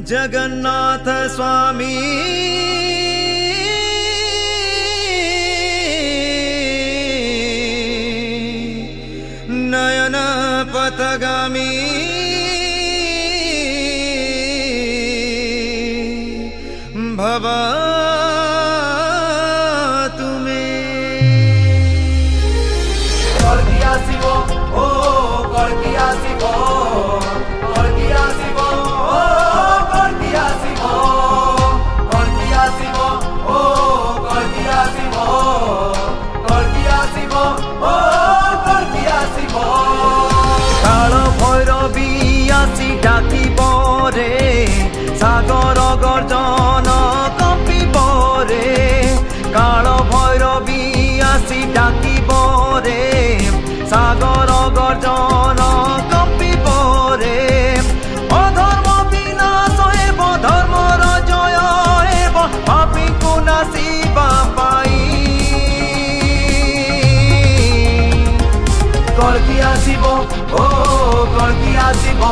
जगन्नाथ स्वामी नयन पथगामी भवा सागर गर्जन कपिब रे काल भैरवी आसी डाकिब रे सागर गर्जन कपिब रे अधर्म विनाश हेब धर्मर जय हेब पापी को नाशिबा पाई कल्कि आसिब ओ कल्कि आसिब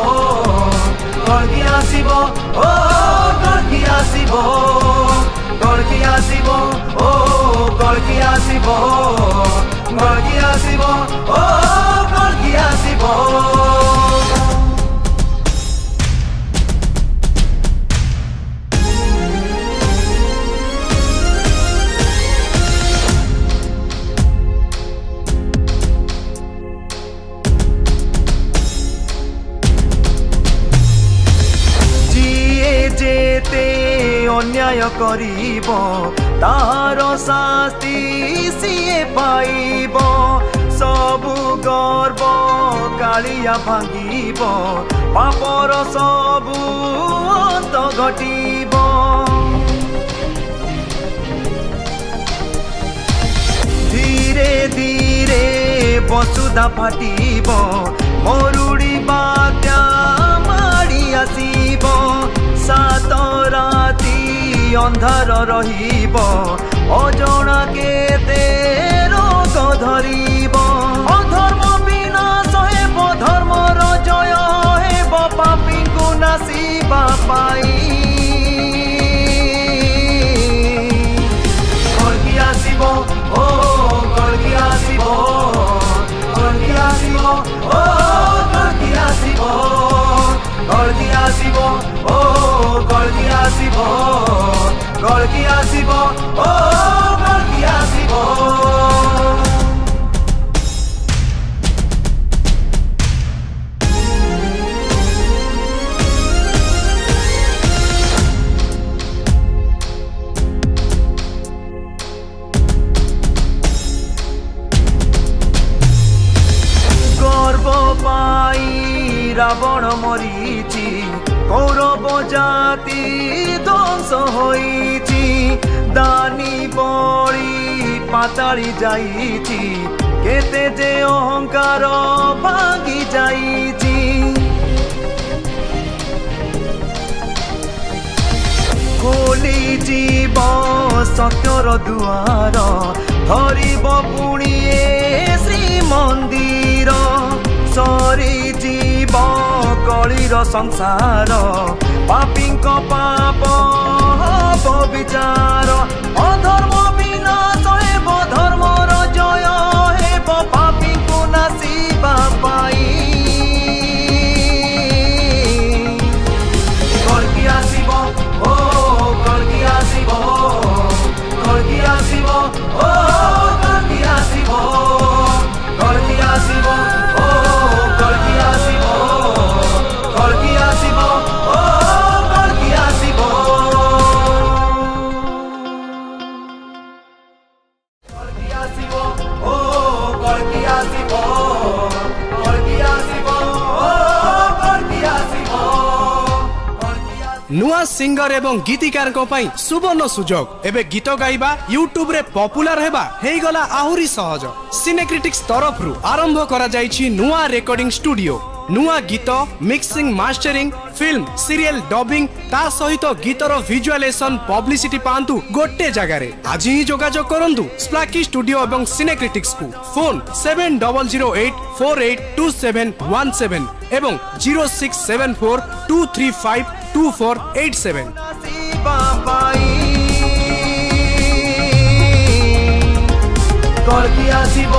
कल्कि आसिब ओ कल्कि आसिब कल्कि आसिब ओ कल्कि आसिब कल्कि आसिब ओ कल्कि आसिब अन्याय करिब तार शास्ति सिए पाइब सबु गर्व कालिया भांगिब पापर सबु अंत घटिब धीरे धीरे वसुधा फाटिब मरुड़ी बात्या माड़ी आसिब सात राति अंधार रहिब अजणा केते रोग धरिब अधर्म विनाश हेब धर्मर जय हेब पापी को नाशिबा पाई कल्कि आसिब ओ कल्कि आसिब कल्कि आसिब ओ कल्कि आसिब कल्कि आसिब ओ कल्कि आसिब कल्कि आसिब ओ कल्कि आसिब गर्व पाई रावण मरीची कौरव जाति ध्वंस होईची दानी बड़ी पाताली जाईची केते जे अहंकार भांगी जाईची खोली जीव सत्यर दुआर धरिब पुणी श्री मंदिर सरी जीव कलिर संसार पापींक पाप हब विचार अधर्म विनाश हेब धर्मर जय हेब पापी को नाशिबा पाई कल्कि आसिब ओ कल्कि आसिब कल्कि आसिब ओ कल्कि आसिब कल्कि आसिब ओ कल्कि आसिब कल्कि आसिब ओ कल्कि आसिब कल्कि आसिब ओ कल्कि आसिब कल्कि आसिब ओ कल्कि आसिब नुआ सिंगर एवं गीतिकार को पाई सुवर्ण सुजोग एबे गीत गाइबा यूट्यूब रे पॉपुलर हेबा हेई गला आहुरी सहज सिनेक्रिटिक्स तरफ रु आरंभ करा जाईछि नुआ रेकॉर्डिंग स्टूडियो नुआ गीत mixing mastering film serial dubbing ता सहित गीतर विजुअलाइजेशन पब्लिसिटी पांतु गोटे जगह रे आज ही जोगाजोग करंतु स्प्लाकी स्टूडियो एवं सिनेक्रिटिक्स को फोन 7008482717 एवं 06742352 2487। ଆସିବା ପାଇଁ କଳକି ଆସିବ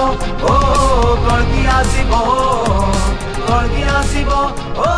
ଓ କଳକି ଆସିବ କଳକି ଆସିବ ଓ